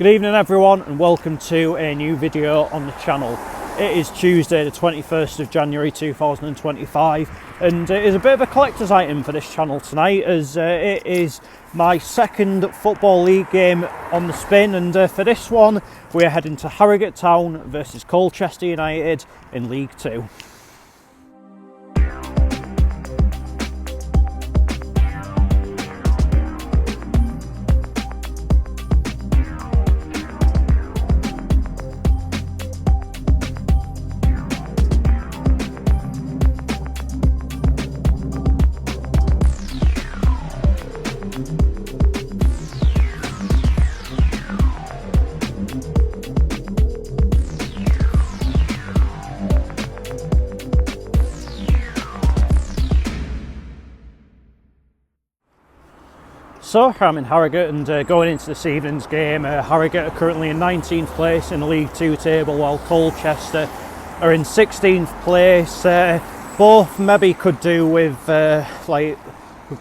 Good evening everyone and welcome to a new video on the channel. It is Tuesday the 21st of January 2025 and it is a bit of a collector's item for this channel tonight as it is my second Football League game on the spin, and for this one we are heading to Harrogate Town versus Colchester United in League 2. So I'm in Harrogate and going into this evening's game, Harrogate are currently in 19th place in the League 2 table while Colchester are in 16th place. Both maybe could do with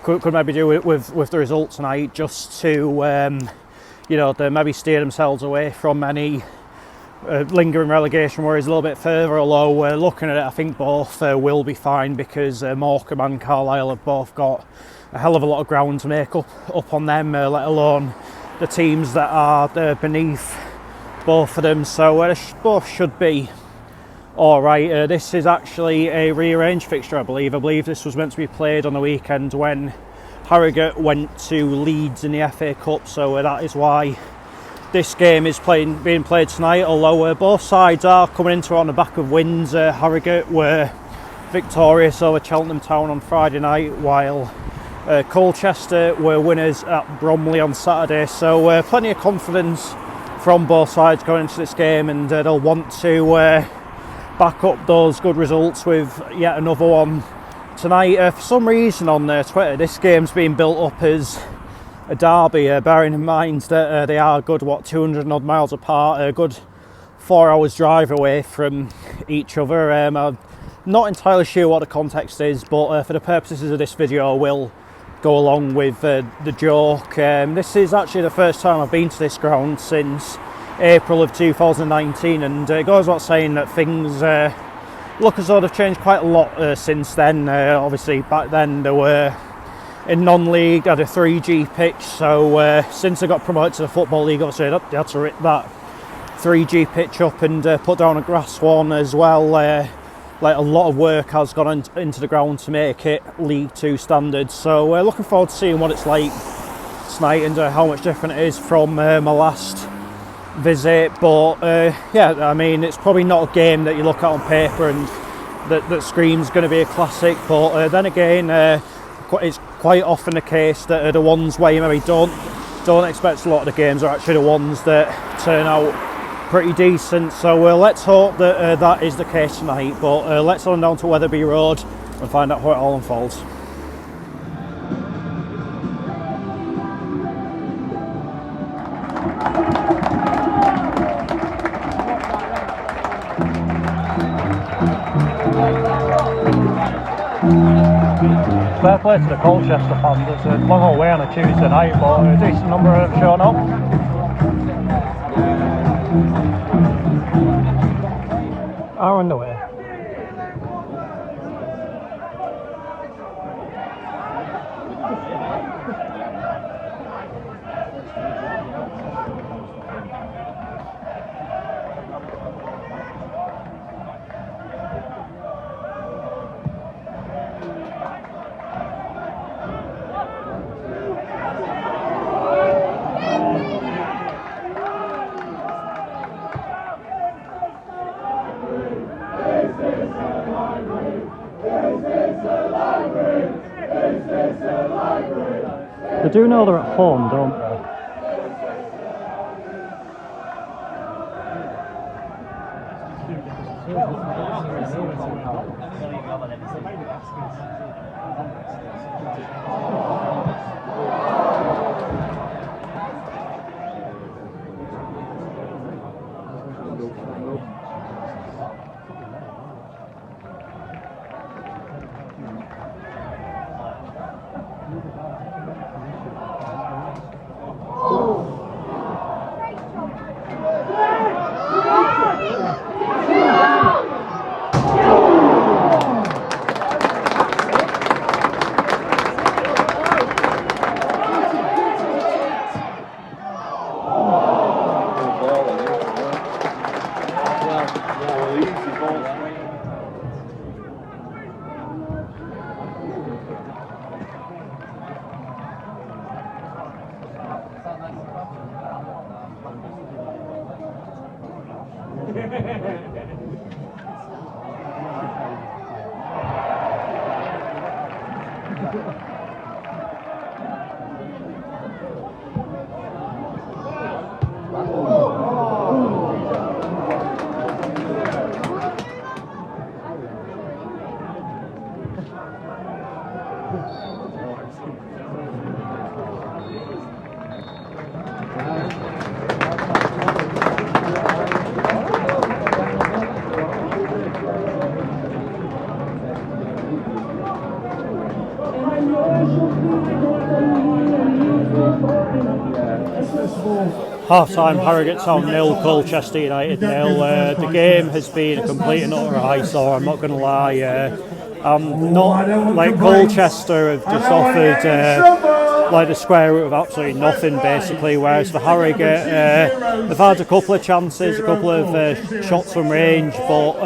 could maybe do with the result tonight just to they maybe steer themselves away from any lingering relegation worries a little bit further, although looking at it I think both will be fine because Morecambe and Carlisle have both got a hell of a lot of ground to make up on them, let alone the teams that are beneath both of them, so both should be alright. This is actually a rearranged fixture, I believe this was meant to be played on the weekend when Harrogate went to Leeds in the FA Cup, so that is why this game is being played tonight, although both sides are coming into it on the back of wins. Harrogate were victorious over Cheltenham Town on Friday night, while Colchester were winners at Bromley on Saturday, so plenty of confidence from both sides going into this game, and they'll want to back up those good results with yet another one tonight. For some reason on Twitter this game's being built up as a derby, bearing in mind that they are good 200 odd miles apart, a good 4 hours drive away from each other. I'm not entirely sure what the context is, but for the purposes of this video I will go along with the joke. This is actually the first time I've been to this ground since April of 2019, and it goes without saying that things look as though they've changed quite a lot since then. Obviously back then they were in non-league, had a 3G pitch, so since they got promoted to the Football League obviously they had to rip that 3G pitch up and put down a grass one as well. A lot of work has gone into the ground to make it League 2 standards, so looking forward to seeing what it's like tonight and how much different it is from my last visit. But yeah, I mean it's probably not a game that you look at on paper and that screams going to be a classic, but then again it's quite often the case that the ones where you maybe don't expect a lot of the games are actually the ones that turn out pretty decent, so let's hope that that is the case tonight. But let's run down to Weatherby Road and find out how it all unfolds. Fair play to the Colchester fans. It's a long old way on a Tuesday night, but a decent number have shown up. Are on the way. They do know they're at home, don't they? Half-time, Harrogate Town 0, Colchester United 0. The game has been a complete and utter eyesore, I'm not going to lie. Not like Colchester have just offered like the square root of absolutely nothing basically, whereas for Harrogate they've had a couple of chances, a couple of shots from range, but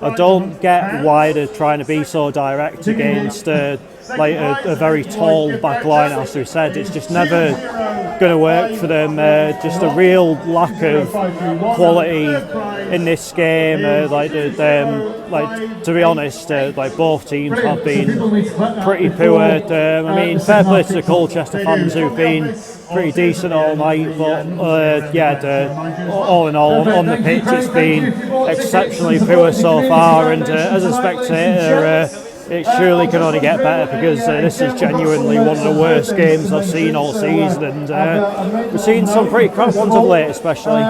I don't get why they're trying to be so direct against like a very tall back line. As we said, it's just never going to work for them. Just a real lack of quality in this game. Like to be honest, like both teams have been pretty poor. I mean, fair play to the Colchester fans who've been pretty decent all night, but all in all, on the pitch it's been exceptionally poor so far, and as a spectator it surely can only get better, because this is genuinely one of the worst games I've seen all season, and we've seen some pretty crap ones of late especially.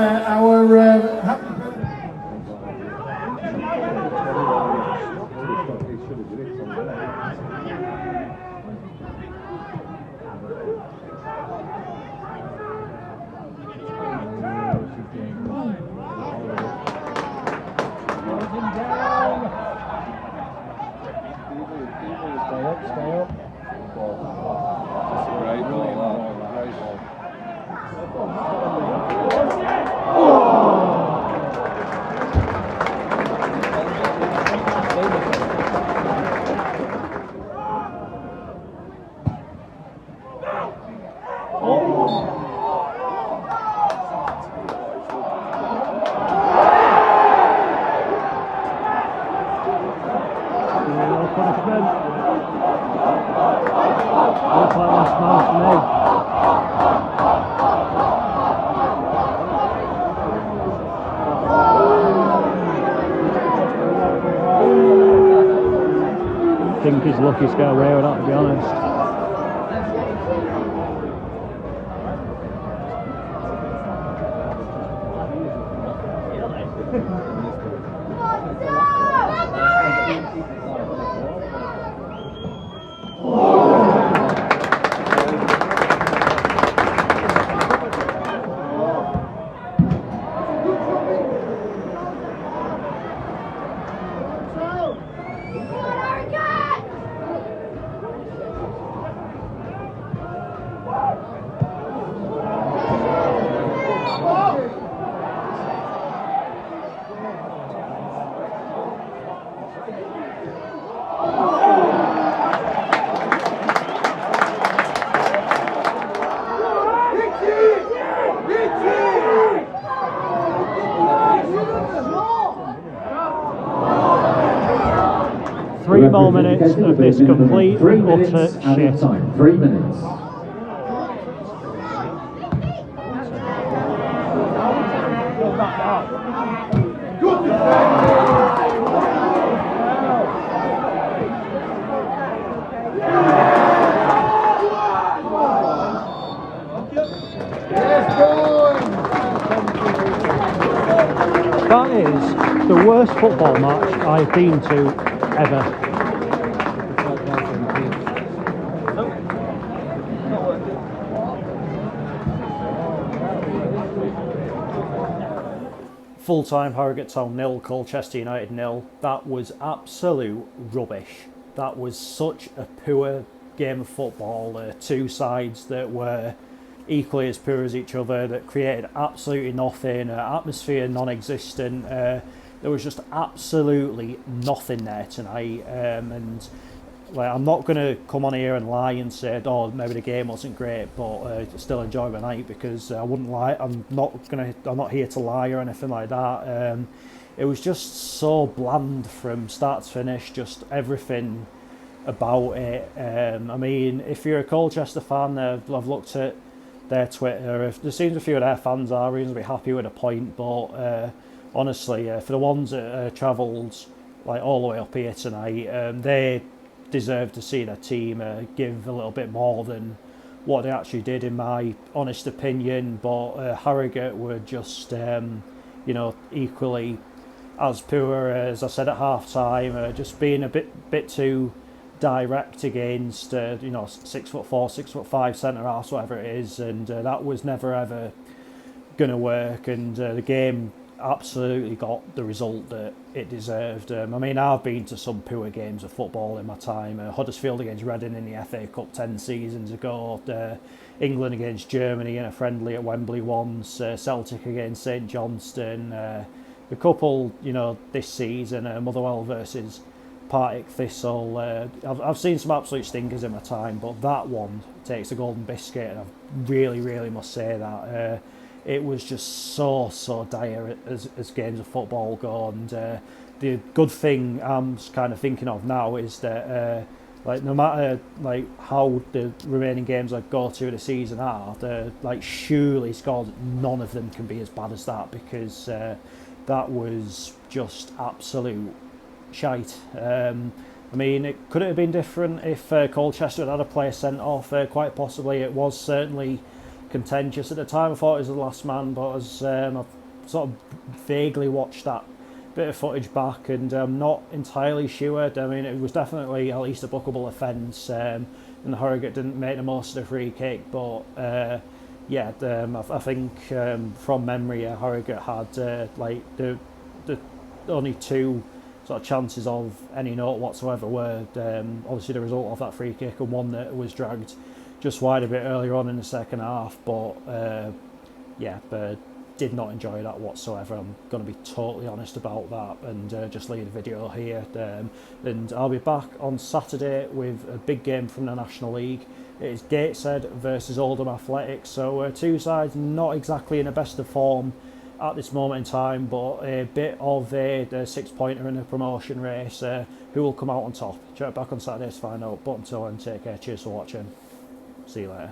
3 more minutes of this complete utter shit. 3 minutes. That is the worst football match I've been to ever. Full-time, Harrogate Town 0, Colchester United 0. That was absolute rubbish. That was such a poor game of football. Two sides that were equally as poor as each other, that created absolutely nothing, atmosphere non-existent. There was just absolutely nothing there tonight, and like, I'm not going to come on here and lie and say, oh, maybe the game wasn't great, but still enjoy my night, because I wouldn't lie. I'm not here to lie or anything like that. It was just so bland from start to finish, just everything about it. I mean, if you're a Colchester fan, I've looked at their Twitter. If there seems a few of their fans are reasonably happy with a point, but honestly, for the ones that travelled like all the way up here tonight, they deserved to see their team give a little bit more than what they actually did, in my honest opinion. But Harrogate were just, equally as poor, as I said at half time, just being a bit too direct against 6'4", 6'5" centre halves, whatever it is, and that was never ever going to work. And the game absolutely got the result that it deserved. I've been to some poor games of football in my time. Huddersfield against Reading in the FA Cup 10 seasons ago. England against Germany in a friendly at Wembley once. Celtic against St Johnstone. A couple, this season. Motherwell versus Partick Thistle. I've seen some absolute stinkers in my time, but that one takes a golden biscuit, and I really must say that. It was just so dire as games of football go, and the good thing I'm kind of thinking of now is that no matter how the remaining games I go to the season are, surely scores, none of them can be as bad as that, because that was just absolute shite. It could have been different if Colchester had a player sent off. Quite possibly, it was certainly contentious at the time. I thought it was the last man, but as I've sort of vaguely watched that bit of footage back, and I'm not entirely sure. It was definitely at least a bookable offence, and Harrogate didn't make the most of the free kick, but I think from memory, Harrogate had the only two sort of chances of any note whatsoever were obviously the result of that free kick, and one that was dragged just wide a bit earlier on in the second half. But did not enjoy that whatsoever. I'm going to be totally honest about that, and just leave the video here. And I'll be back on Saturday with a big game from the National League. It is Gateshead versus Oldham Athletic, so two sides not exactly in the best of form at this moment in time, but a bit of a 6-pointer in the promotion race. Who will come out on top? Check back on Saturday to find out. But until then, take care. Cheers for watching. See you later.